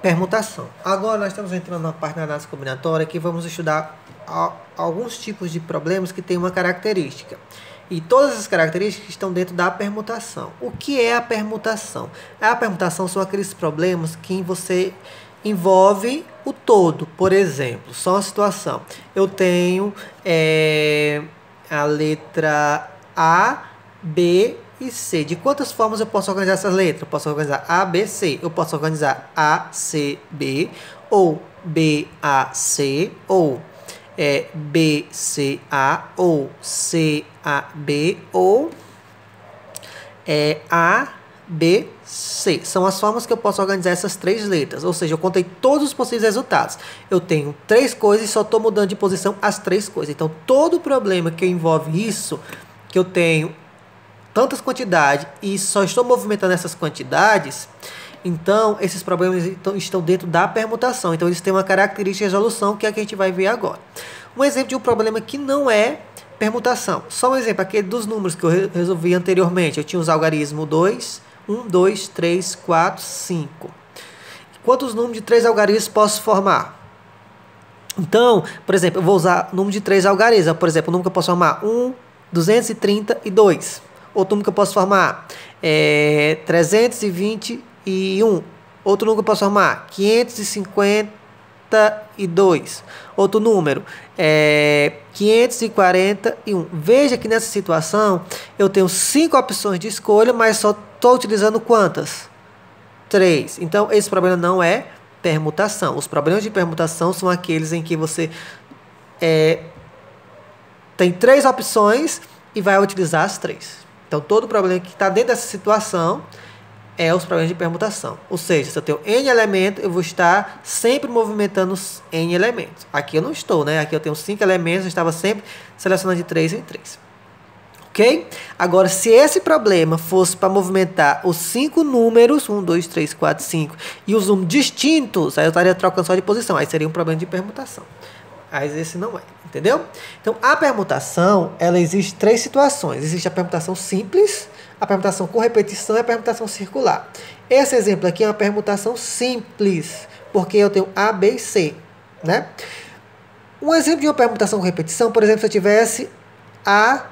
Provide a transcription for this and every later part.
Permutação. Agora nós estamos entrando na parte da análise combinatória que vamos estudar alguns tipos de problemas que têm uma característica. E todas as características estão dentro da permutação. O que é a permutação? A permutação são aqueles problemas que você envolve o todo. Por exemplo, só uma situação. Eu tenho a letra A, B e C. De quantas formas eu posso organizar essas letras? Eu posso organizar A, B, C. Eu posso organizar A, C, B, ou B, A, C, ou B, C, A, ou C, A, B, ou A, B, C. São as formas que eu posso organizar essas três letras. Ou seja, eu contei todos os possíveis resultados. Eu tenho três coisas e só estou mudando de posição as três coisas. Então, todo problema que envolve isso, que eu tenho tantas quantidades e só estou movimentando essas quantidades, então esses problemas estão dentro da permutação. Então eles têm uma característica de resolução que é a que a gente vai ver agora. Um exemplo de um problema que não é permutação. Só um exemplo, aquele dos números que eu resolvi anteriormente. Eu tinha os algarismos 2, 1, 2, 3, 4, 5. Quantos números de 3 algarismos posso formar? Então, por exemplo, eu vou usar o número de 3 algarismos. Por exemplo, o número que eu posso formar 1, 232. Outro número que eu posso formar 321. Outro número que eu posso formar 552. Outro número 541. Veja que nessa situação eu tenho 5 opções de escolha, mas só estou utilizando quantas? 3. Então esse problema não é permutação. Os problemas de permutação são aqueles em que você tem 3 opções e vai utilizar as 3. Então, todo problema que está dentro dessa situação é os problemas de permutação. Ou seja, se eu tenho N elementos, eu vou estar sempre movimentando os N elementos. Aqui eu não estou, né? Aqui eu tenho 5 elementos, eu estava sempre selecionando de 3 em 3. Ok? Agora, se esse problema fosse para movimentar os 5 números, 1, 2, 3, 4, 5, e os números distintos, aí eu estaria trocando só de posição. Aí seria um problema de permutação. Mas esse não é, entendeu? Então, a permutação, ela existe 3 situações. Existe a permutação simples, a permutação com repetição e a permutação circular. Esse exemplo aqui é uma permutação simples, porque eu tenho A, B e C, né? Um exemplo de uma permutação com repetição, por exemplo, se eu tivesse A,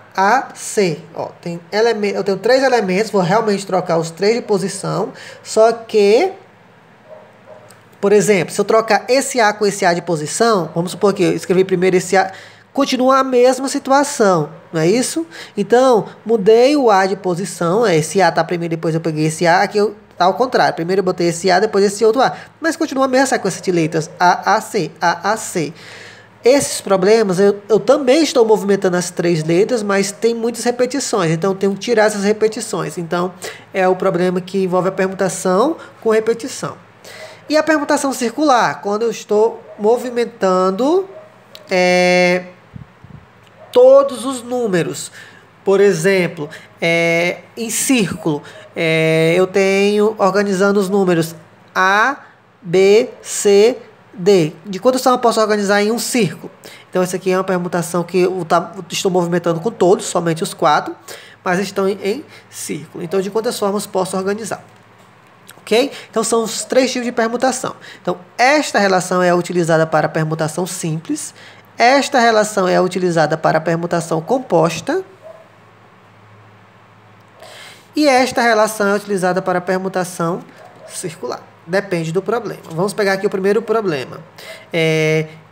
C. Ó, eu tenho 3 elementos, vou realmente trocar os 3 de posição, só que... Por exemplo, se eu trocar esse A com esse A de posição, vamos supor que eu escrevi primeiro esse A, continua a mesma situação, não é isso? Então, mudei o A de posição, esse A está primeiro, depois eu peguei esse A, aqui está ao contrário. Primeiro eu botei esse A, depois esse outro A. Mas continua a mesma sequência de letras, A, C, A, C. Esses problemas, eu também estou movimentando as 3 letras, mas tem muitas repetições, então eu tenho que tirar essas repetições. Então, é o problema que envolve a permutação com repetição. E a permutação circular, quando eu estou movimentando todos os números. Por exemplo, em círculo, eu tenho organizando os números A, B, C, D. De quantas formas eu posso organizar em um círculo? Então, essa aqui é uma permutação que eu estou movimentando com todos, somente os 4, mas estão em círculo. Então, de quantas formas posso organizar? Ok? Então, são os 3 tipos de permutação. Então, esta relação é utilizada para a permutação simples. Esta relação é utilizada para a permutação composta. E esta relação é utilizada para a permutação circular. Depende do problema. Vamos pegar aqui o primeiro problema.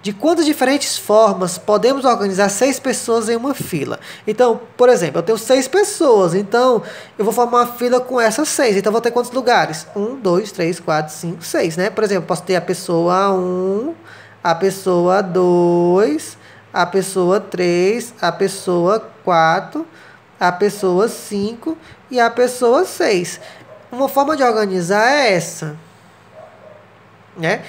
De quantas diferentes formas podemos organizar 6 pessoas em uma fila? Então, por exemplo, eu tenho 6 pessoas. Então, eu vou formar uma fila com essas 6. Então, eu vou ter quantos lugares? 1, 2, 3, 4, 5, 6, né? Por exemplo, posso ter a pessoa 1, a pessoa 2, a pessoa 3, a pessoa 4, a pessoa 5 e a pessoa 6. Uma forma de organizar é essa, né?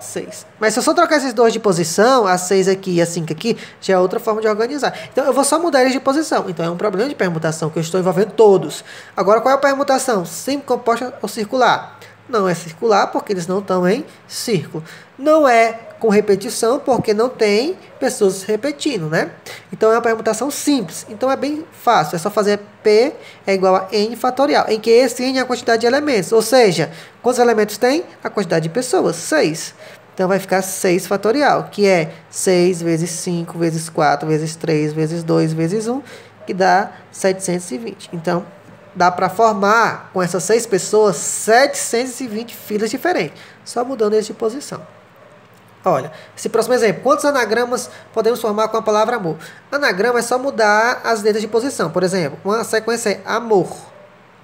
6. Mas se eu só trocar esses 2 de posição, a 6 aqui e a 5 aqui, já é outra forma de organizar. Então, eu vou só mudar eles de posição. Então, é um problema de permutação que eu estou envolvendo todos. Agora, qual é a permutação? Simples, composta ou circular? Não é circular porque eles não estão em círculo. Não é com repetição, porque não tem pessoas repetindo, né? Então é uma permutação simples. Então é bem fácil, é só fazer P é igual a N fatorial, em que esse N é a quantidade de elementos, ou seja, quantos elementos tem? A quantidade de pessoas, 6. Então vai ficar 6 fatorial, que é 6 vezes 5 vezes 4 vezes 3 vezes 2 vezes 1, que dá 720. Então, dá para formar com essas 6 pessoas 720 filas diferentes, só mudando eles de posição. Olha, esse próximo exemplo. Quantos anagramas podemos formar com a palavra amor? Anagrama é só mudar as letras de posição. Por exemplo, uma sequência é amor,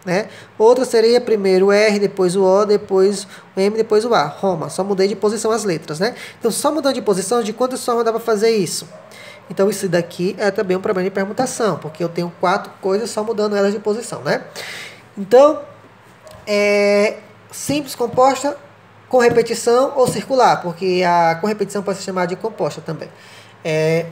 né? Outra seria primeiro o R, depois o O, depois o M, depois o A. Roma. Só mudei de posição as letras, né? Então, só mudando de posição, de quantas formas dá para fazer isso? Então, isso daqui é também um problema de permutação, porque eu tenho 4 coisas só mudando elas de posição, né? Então, simples, composta, com repetição ou circular, porque a com repetição pode ser chamada de composta também.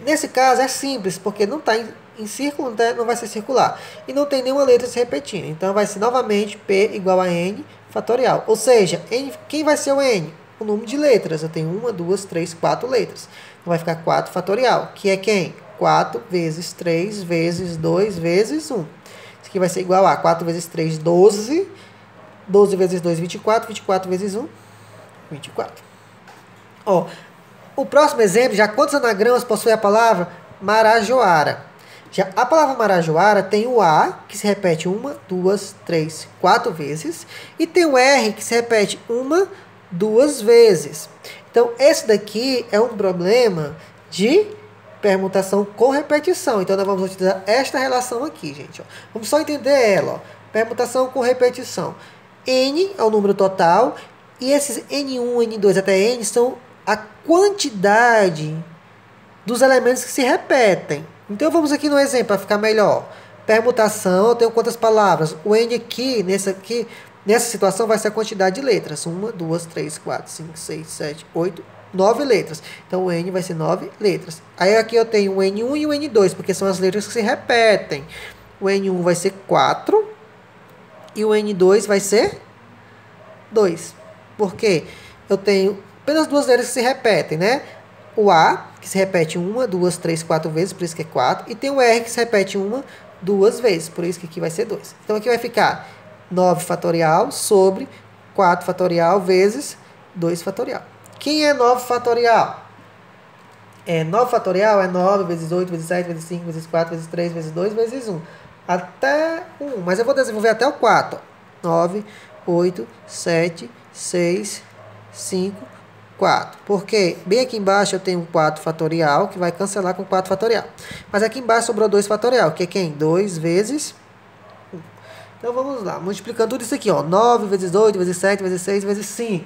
Nesse caso, é simples, porque não está em círculo, não vai ser circular. E não tem nenhuma letra se repetindo. Então, vai ser novamente P igual a N fatorial. Ou seja, N, quem vai ser o N? O número de letras. Eu tenho 1, 2, 3, 4 letras. Então, vai ficar 4 fatorial, que é quem? 4 vezes 3 vezes 2 vezes 1. Isso aqui vai ser igual a 4 vezes 3, 12. 12 vezes 2, 24. 24 vezes 1, 24. Ó, o próximo exemplo, já quantos anagramas possui a palavra Marajoara? Já a palavra Marajoara tem o A, que se repete 1, 2, 3, 4 vezes, e tem o R, que se repete 1, 2 vezes. Então, esse daqui é um problema de permutação com repetição. Então, nós vamos utilizar esta relação aqui, gente. Ó. Vamos só entender ela. Ó. Permutação com repetição. N é o número total, e esses N1, N2 até N são a quantidade dos elementos que se repetem. Então, vamos aqui no exemplo para ficar melhor. Permutação, eu tenho quantas palavras? O N aqui, nessa situação, vai ser a quantidade de letras. 1, 2, 3, 4, 5, 6, 7, 8, 9 letras. Então, o N vai ser 9 letras. Aí, aqui eu tenho o N1 e o N2, porque são as letras que se repetem. O N1 vai ser 4 e o N2 vai ser 2. Por quê? Eu tenho apenas 2 letras que se repetem, né? O A, que se repete 1, 2, 3, 4 vezes, por isso que é 4. E tem o R, que se repete 1, 2 vezes, por isso que aqui vai ser 2. Então, aqui vai ficar 9 fatorial sobre 4 fatorial vezes 2 fatorial. Quem é 9 fatorial? 9 fatorial é 9 vezes 8, vezes 7, vezes 5, vezes 4, vezes 3, vezes 2, vezes 1. Até 1, mas eu vou desenvolver até o 4. 9, 8, 7, 6, 5, 4. Porque bem aqui embaixo eu tenho um 4 fatorial, que vai cancelar com 4 fatorial. Mas aqui embaixo sobrou 2 fatorial, que é quem? 2 vezes 1. Então vamos lá, multiplicando tudo isso aqui, ó. 9 vezes 8, vezes 7, vezes 6, vezes 5.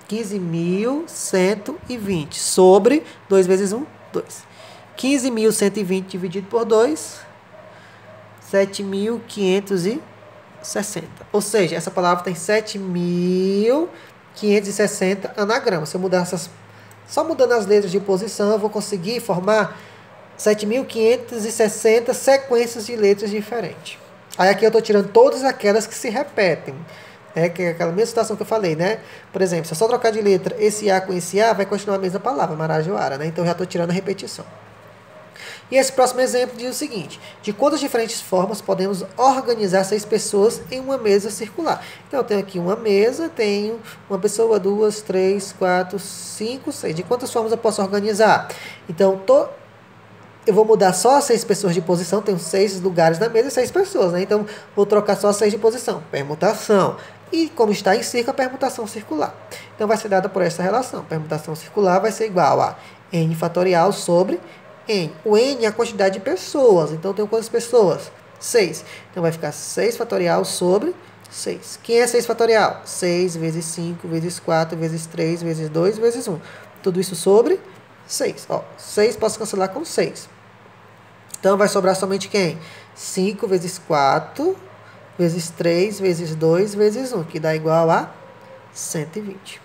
15.120 sobre 2 vezes 1, 2. 15.120 dividido por 2, 7.560. Ou seja, essa palavra tem 7.560 anagramas. Se eu mudar só mudando as letras de posição, eu vou conseguir formar 7.560 sequências de letras diferentes. Aí aqui eu estou tirando todas aquelas que se repetem. Que é aquela mesma situação que eu falei, né? Por exemplo, se eu só trocar de letra esse A com esse A, vai continuar a mesma palavra, Marajoara, né? Então eu já estou tirando a repetição. E esse próximo exemplo diz o seguinte: de quantas diferentes formas podemos organizar 6 pessoas em uma mesa circular? Então eu tenho aqui uma mesa, tenho uma pessoa, 2, 3, 4, 5, 6. De quantas formas eu posso organizar? Então eu vou mudar só 6 pessoas de posição, tenho 6 lugares na mesa e 6 pessoas, né? Então vou trocar só 6 de posição, permutação. E como está em círculo, a permutação circular. Então vai ser dada por essa relação. Permutação circular vai ser igual a N fatorial sobre N. O N é a quantidade de pessoas. Então, eu tenho quantas pessoas? 6. Então, vai ficar 6 fatorial sobre 6. Quem é 6 fatorial? 6 vezes 5, vezes 4, vezes 3, vezes 2, vezes 1. Tudo isso sobre 6. Ó, 6 posso cancelar com 6. Então, vai sobrar somente quem? 5 vezes 4, vezes 3, vezes 2, vezes 1. Que dá igual a 120.